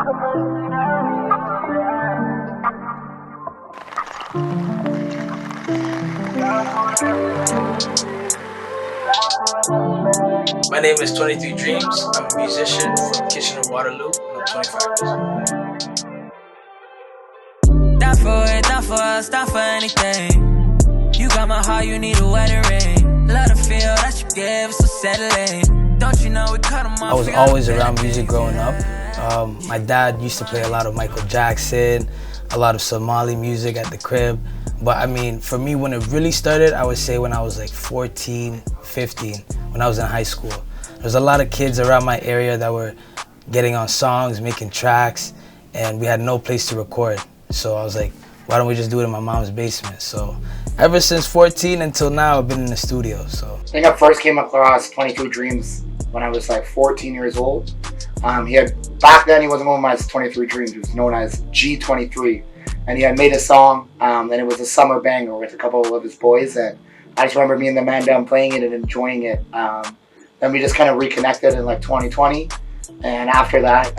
My name is 23 Dreamz. I'm a musician from Kitchener-Waterloo, and I'm 25 years old. Not for it, not for us, not for anything. You got my heart, you need a wedding ring. Love the feel that you give, so settling. Don't you know we cut them off? I was always around music growing up. My dad used to play a lot of Michael Jackson, a lot of Somali music at the crib. But I mean, for me, when it really started, I would say when I was like 14, 15, when I was in high school. There was a lot of kids around my area that were getting on songs, making tracks, and we had no place to record. So I was like, why don't we just do it in my mom's basement? So ever since 14 until now, I've been in the studio. So I think I first came across 23 Dreamz when I was like 14 years old. Back then he wasn't known as 23 Dreamz, he was known as G23. And he had made a song, and it was a summer banger with a couple of his boys. And I just remember me and the man down playing it and enjoying it. Then we just kind of reconnected in like 2020. And after that,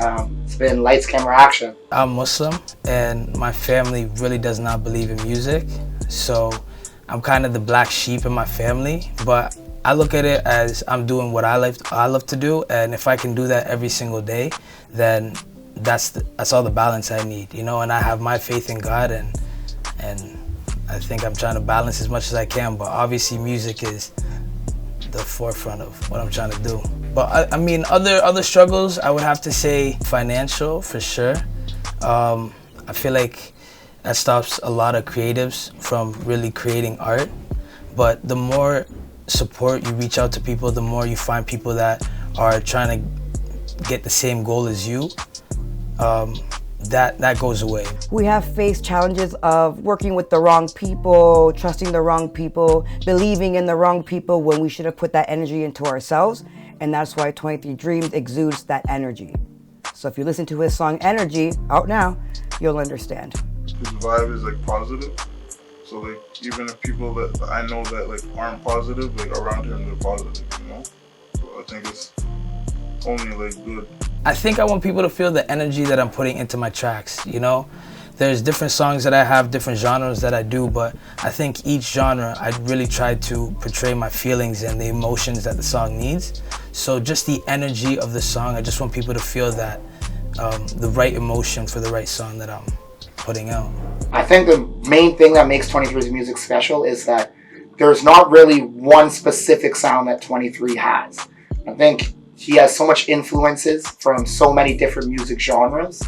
it's been lights, camera, action. I'm Muslim, and my family really does not believe in music. So I'm kind of the black sheep in my family. But I look at it as I'm doing what I love to do. And if I can do that every single day, then that's all the balance I need, you know. And I have my faith in God, and I think I'm trying to balance as much as I can. But obviously, music is the forefront of what I'm trying to do. But I mean, other struggles, I would have to say financial for sure. I feel like that stops a lot of creatives from really creating art. But the more support you reach out to people, the more you find people that are trying to get the same goal as you. That goes away. We have faced challenges of working with the wrong people, trusting the wrong people, believing in the wrong people when we should have put that energy into ourselves. And that's why 23 Dreamz exudes that energy. So if you listen to his song Energy, out now, you'll understand. His vibe is like positive. So like even if people that I know that like aren't positive, like around him they're positive, you know? So I think it's only like good. I think I want people to feel the energy that I'm putting into my tracks, you know? There's different songs that I have, different genres that I do, but I think each genre, I really try to portray my feelings and the emotions that the song needs. So just the energy of the song, I just want people to feel that, the right emotion for the right song that I'm putting out. I think the main thing that makes 23's music special is that there's not really one specific sound that 23 has. I think he has so much influences from so many different music genres.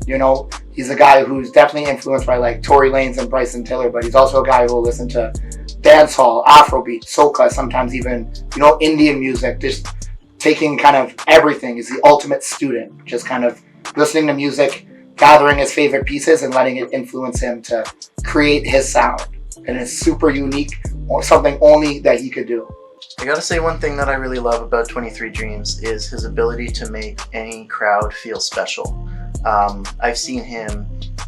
You know, he's a guy who's definitely influenced by like Tory Lanez and Bryson Tiller, but he's also a guy who will listen to dancehall, Afrobeat, soca, sometimes even, you know, Indian music. Just taking kind of everything. He's the ultimate student, just kind of listening to music, gathering his favorite pieces and letting it influence him to create his sound. And it's super unique, or something only that he could do. I gotta say, one thing that I really love about 23 Dreamz is his ability to make any crowd feel special. I've seen him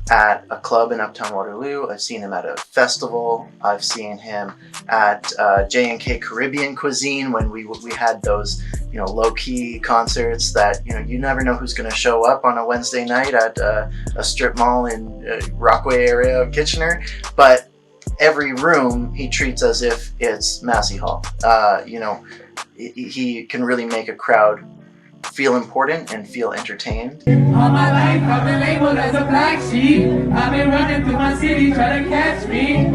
at a club in Uptown Waterloo, I've seen him at a festival, I've seen him at J&K Caribbean Cuisine when we had those, you know, low-key concerts that, you know, you never know who's gonna show up on a Wednesday night at a strip mall in Rockaway area of Kitchener, but every room he treats as if it's Massey Hall. You know, he can really make a crowd feel important and feel entertained. All my life I've been labeled as a black sheep. I've been running through my city trying to catch me.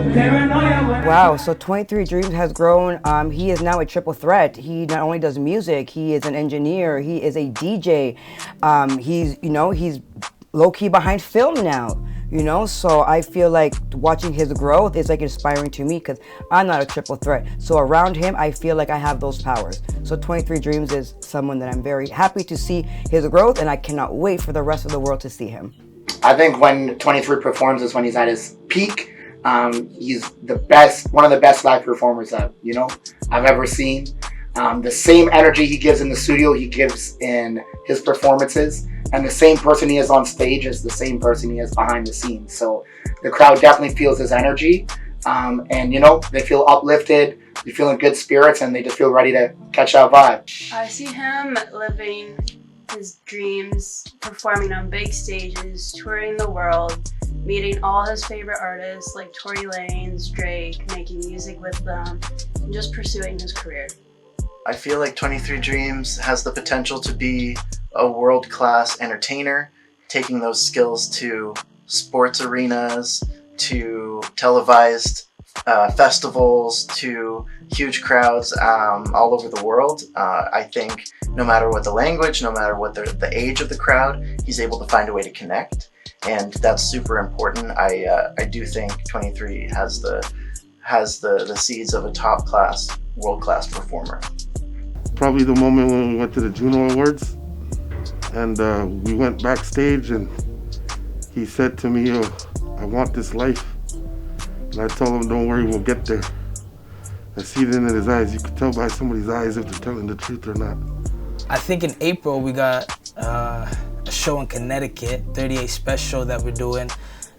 Wow, so 23 Dreamz has grown. He is now a triple threat. He not only does music, he is an engineer, he is a DJ. He's low-key behind film now. You know, so I feel like watching his growth is like inspiring to me because I'm not a triple threat. So around him, I feel like I have those powers. So 23 Dreamz is someone that I'm very happy to see his growth, and I cannot wait for the rest of the world to see him. I think when 23 performs is when he's at his peak. He's the best, one of the best live performers that, you know, I've ever seen. The same energy he gives in the studio, he gives in his performances. And the same person he is on stage is the same person he is behind the scenes. So the crowd definitely feels his energy. And, you know, they feel uplifted, they feel in good spirits, and they just feel ready to catch that vibe. I see him living his dreams, performing on big stages, touring the world, meeting all his favorite artists like Tory Lanez, Drake, making music with them, and just pursuing his career. I feel like 23 Dreamz has the potential to be a world-class entertainer, taking those skills to sports arenas, to televised festivals, to huge crowds all over the world. I think no matter what the language, no matter what the age of the crowd, he's able to find a way to connect, and that's super important. I do think 23 has the seeds of a top-class, world-class performer. Probably the moment when we went to the Juno Awards, and we went backstage, and he said to me, I want this life. And I told him, don't worry, we'll get there. I see it in his eyes. You could tell by somebody's eyes if they're telling the truth or not. I think in April we got a show in Connecticut, 38 special that we're doing.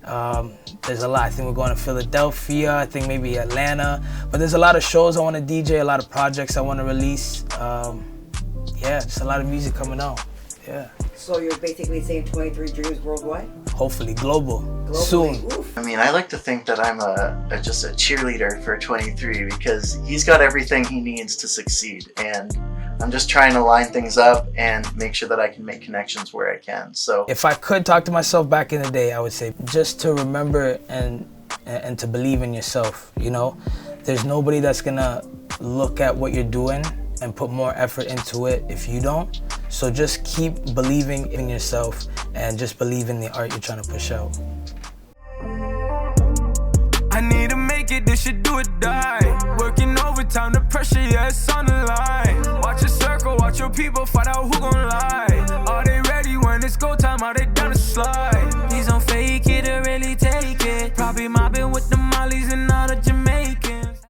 There's a lot. I think we're going to Philadelphia, I think maybe Atlanta. But there's a lot of shows I want to DJ, a lot of projects I want to release. Yeah, just a lot of music coming out. Yeah. So you're basically saying 23 Dreamz worldwide? Hopefully global. Soon. Oof. I mean, I like to think that I'm just a cheerleader for 23 because he's got everything he needs to succeed, and I'm just trying to line things up and make sure that I can make connections where I can. So if I could talk to myself back in the day, I would say just to remember and to believe in yourself, you know? There's nobody that's gonna look at what you're doing and put more effort into it if you don't. So just keep believing in yourself and just believe in the art you're trying to push out. I need to make it, this shit do or die. Working overtime, the pressure, yeah, it's on the line. Watch your circle, watch your people fight out who gon' lie. Are they ready when it's go time? Are they down to slide?